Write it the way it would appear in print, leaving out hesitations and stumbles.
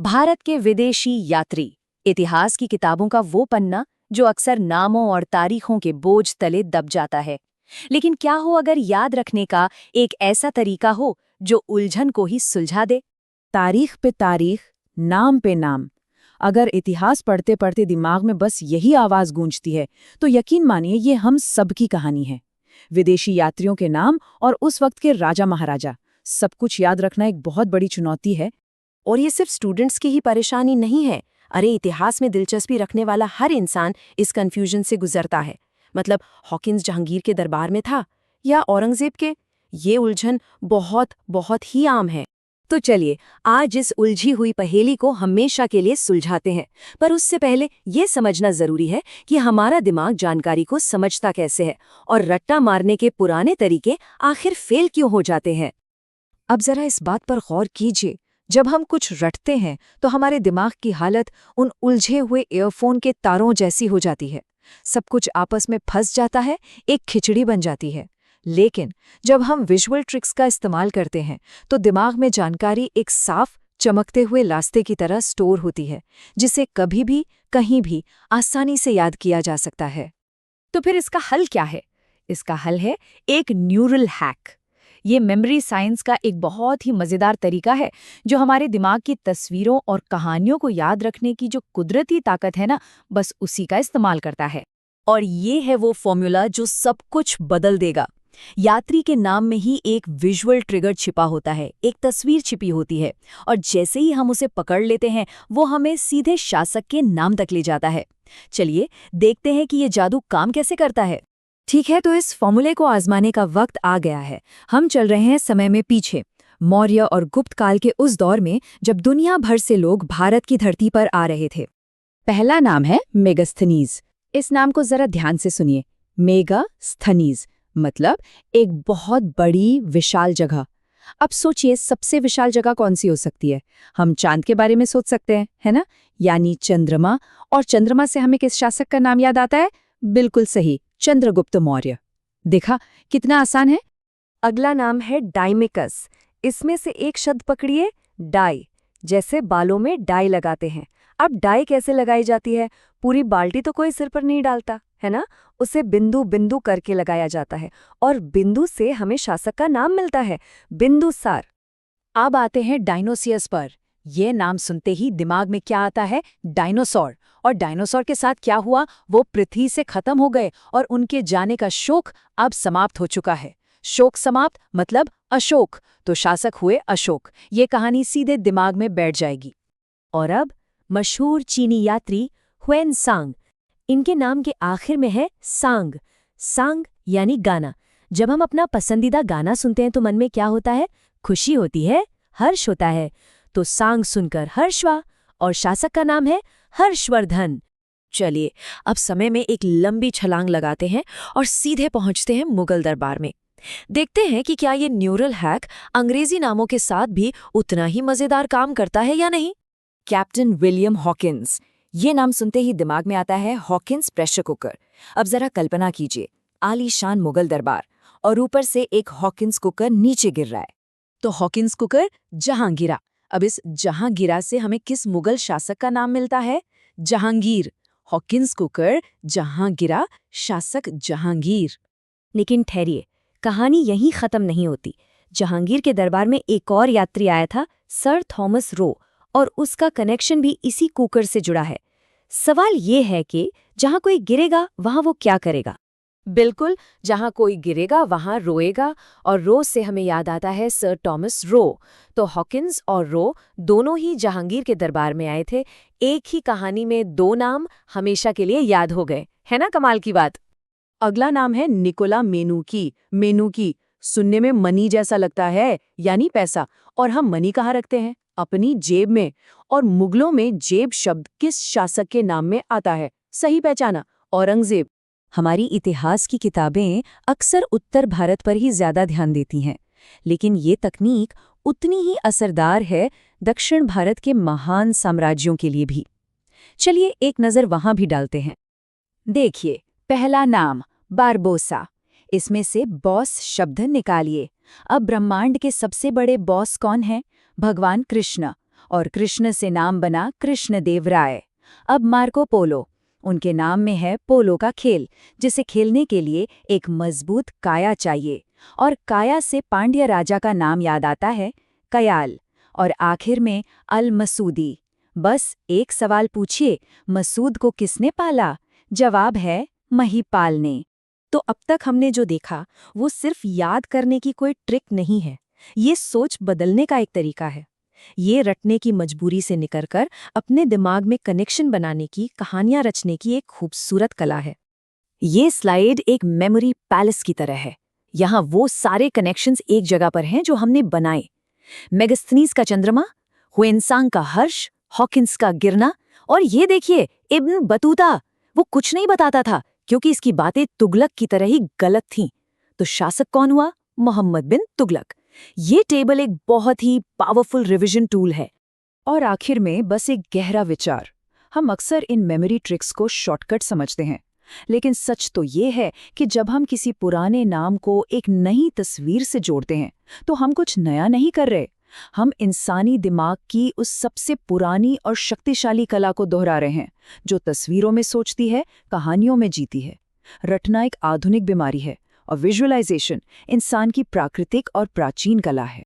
भारत के विदेशी यात्री, इतिहास की किताबों का वो पन्ना जो अक्सर नामों और तारीखों के बोझ तले दब जाता है। लेकिन क्या हो अगर याद रखने का एक ऐसा तरीका हो जो उलझन को ही सुलझा दे। तारीख पे तारीख, नाम पे नाम। अगर इतिहास पढ़ते पढ़ते दिमाग में बस यही आवाज गूंजती है तो यकीन मानिए ये हम सब की कहानी है। विदेशी यात्रियों के नाम और उस वक्त के राजा महाराजा, सब कुछ याद रखना एक बहुत बड़ी चुनौती है। और ये सिर्फ स्टूडेंट्स की ही परेशानी नहीं है। अरे इतिहास में दिलचस्पी रखने वाला हर इंसान इस कंफ्यूजन से गुजरता है। मतलब हॉकिंस जहांगीर के दरबार में था या औरंगजेब के? ये उलझन बहुत बहुत ही आम है। तो चलिए आज इस उलझी हुई पहेली को हमेशा के लिए सुलझाते हैं। पर उससे पहले ये समझना जरूरी है कि हमारा दिमाग जानकारी को समझता कैसे है और रट्टा मारने के पुराने तरीके आखिर फेल क्यों हो जाते हैं। अब जरा इस बात पर गौर कीजिए, जब हम कुछ रटते हैं तो हमारे दिमाग की हालत उन उलझे हुए ईयरफोन के तारों जैसी हो जाती है। सब कुछ आपस में फंस जाता है, एक खिचड़ी बन जाती है। लेकिन जब हम विजुअल ट्रिक्स का इस्तेमाल करते हैं तो दिमाग में जानकारी एक साफ चमकते हुए रास्ते की तरह स्टोर होती है, जिसे कभी भी कहीं भी आसानी से याद किया जा सकता है। तो फिर इसका हल क्या है? इसका हल है एक न्यूरल हैक। ये मेमोरी साइंस का एक बहुत ही मज़ेदार तरीका है जो हमारे दिमाग की तस्वीरों और कहानियों को याद रखने की जो कुदरती ताकत है ना, बस उसी का इस्तेमाल करता है। और ये है वो फॉर्मूला जो सब कुछ बदल देगा। यात्री के नाम में ही एक विजुअल ट्रिगर छिपा होता है, एक तस्वीर छिपी होती है, और जैसे ही हम उसे पकड़ लेते हैं वो हमें सीधे शासक के नाम तक ले जाता है। चलिए देखते हैं कि ये जादू काम कैसे करता है। ठीक है, तो इस फॉर्मूले को आजमाने का वक्त आ गया है। हम चल रहे हैं समय में पीछे, मौर्य और गुप्त काल के उस दौर में जब दुनिया भर से लोग भारत की धरती पर आ रहे थे। पहला नाम है मेगास्थनीज। इस नाम को जरा ध्यान से सुनिए। मेगास्थनीज मतलब एक बहुत बड़ी विशाल जगह। अब सोचिए सबसे विशाल जगह कौन सी हो सकती है? हम चांद के बारे में सोच सकते हैं, है ना? यानी चंद्रमा। और चंद्रमा से हमें किस शासक का नाम याद आता है? बिल्कुल सही, चंद्रगुप्त मौर्य। देखा कितना आसान है। अगला नाम है डाइमिकस। इसमें से एक शब्द पकड़िए, डाई। जैसे बालों में डाई लगाते हैं। अब डाई कैसे लगाई जाती है? पूरी बाल्टी तो कोई सिर पर नहीं डालता, है ना? उसे बिंदु बिंदु करके लगाया जाता है और बिंदु से हमें शासक का नाम मिलता है, बिंदुसार। अब आते हैं डायनोसियस पर। ये नाम सुनते ही दिमाग में क्या आता है? डायनासोर। और डायनासोर के साथ क्या हुआ? वो पृथ्वी से खत्म हो गए और उनके जाने का शोक अब समाप्त हो चुका है। शोक समाप्त मतलब अशोक, तो शासक हुए अशोक। ये कहानी सीधे दिमाग में बैठ जाएगी। और अब मशहूर चीनी यात्री हुएन सांग। इनके नाम के आखिर में है सांग। सांग यानी गाना। जब हम अपना पसंदीदा गाना सुनते हैं तो मन में क्या होता है? खुशी होती है, हर्ष होता है। तो सांग सुनकर हर्ष हुआ और शासक का नाम है हर्षवर्धन। चलिए अब समय में एक लंबी छलांग लगाते हैं और सीधे पहुंचते हैं मुगल दरबार में। देखते हैं कि क्या ये न्यूरल हैक अंग्रेजी नामों के साथ भी उतना ही मजेदार काम करता है या नहीं। कैप्टन विलियम हॉकिंस, ये नाम सुनते ही दिमाग में आता है हॉकिंस प्रेशर कुकर। अब जरा कल्पना कीजिए, आलीशान मुगल दरबार और ऊपर से एक हॉकिंस कुकर नीचे गिर रहा है। तो हॉकिंस कुकर जहांगीरा। अब इस जहांगीरा से हमें किस मुगल शासक का नाम मिलता है? जहांगीर। हॉकिंस कुकर, जहांगीरा, शासक जहांगीर। लेकिन ठहरिए, कहानी यहीं खत्म नहीं होती। जहांगीर के दरबार में एक और यात्री आया था, सर थॉमस रो, और उसका कनेक्शन भी इसी कुकर से जुड़ा है। सवाल ये है कि जहां कोई गिरेगा वहां वो क्या करेगा? बिल्कुल, जहां कोई गिरेगा वहां रोएगा, और रो से हमें याद आता है सर थॉमस रो। तो हॉकिंस और रो दोनों ही जहांगीर के दरबार में आए थे। एक ही कहानी में दो नाम हमेशा के लिए याद हो गए, है ना कमाल की बात। अगला नाम है निकोला मेनुकी। मेनुकी सुनने में मनी जैसा लगता है, यानी पैसा। और हम मनी कहाँ रखते हैं? अपनी जेब में। और मुगलों में जेब शब्द किस शासक के नाम में आता है? सही पहचाना, औरंगजेब। हमारी इतिहास की किताबें अक्सर उत्तर भारत पर ही ज्यादा ध्यान देती हैं, लेकिन ये तकनीक उतनी ही असरदार है दक्षिण भारत के महान साम्राज्यों के लिए भी। चलिए एक नज़र वहां भी डालते हैं। देखिए, पहला नाम बारबोसा। इसमें से बॉस शब्द निकालिए। अब ब्रह्मांड के सबसे बड़े बॉस कौन हैं? भगवान कृष्ण। और कृष्ण से नाम बना कृष्णदेव राय। अब मार्को पोलो, उनके नाम में है पोलो का खेल, जिसे खेलने के लिए एक मजबूत काया चाहिए, और काया से पांड्य राजा का नाम याद आता है, कयाल। और आखिर में अल मसूदी। बस एक सवाल पूछिए, मसूद को किसने पाला? जवाब है महिपाल ने। तो अब तक हमने जो देखा वो सिर्फ याद करने की कोई ट्रिक नहीं है, ये सोच बदलने का एक तरीका है। ये रटने की मजबूरी से निकलकर अपने दिमाग में कनेक्शन बनाने की, कहानियां रचने की एक खूबसूरत कला है। ये स्लाइड एक मेमोरी पैलेस की तरह है। यहाँ वो सारे कनेक्शंस एक जगह पर हैं जो हमने बनाए। मेगास्थनीज का चंद्रमा, हुएनसांग का हर्ष, हॉकिंस का गिरना, और ये देखिए इब्न बतूता, वो कुछ नहीं बताता था क्योंकि इसकी बातें तुगलक की तरह ही गलत थीं। तो शासक कौन हुआ? मोहम्मद बिन तुगलक। ये टेबल एक बहुत ही पावरफुल रिवीजन टूल है। और आखिर में बस एक गहरा विचार। हम अक्सर इन मेमोरी ट्रिक्स को शॉर्टकट समझते हैं, लेकिन सच तो ये है कि जब हम किसी पुराने नाम को एक नई तस्वीर से जोड़ते हैं, तो हम कुछ नया नहीं कर रहे। हम इंसानी दिमाग की उस सबसे पुरानी और शक्तिशाली कला को दोहरा रहे हैं, जो तस्वीरों में सोचती है, कहानियों में जीती है। रटना एक आधुनिक बीमारी है, और विजुअलाइजेशन इंसान की प्राकृतिक और प्राचीन कला है।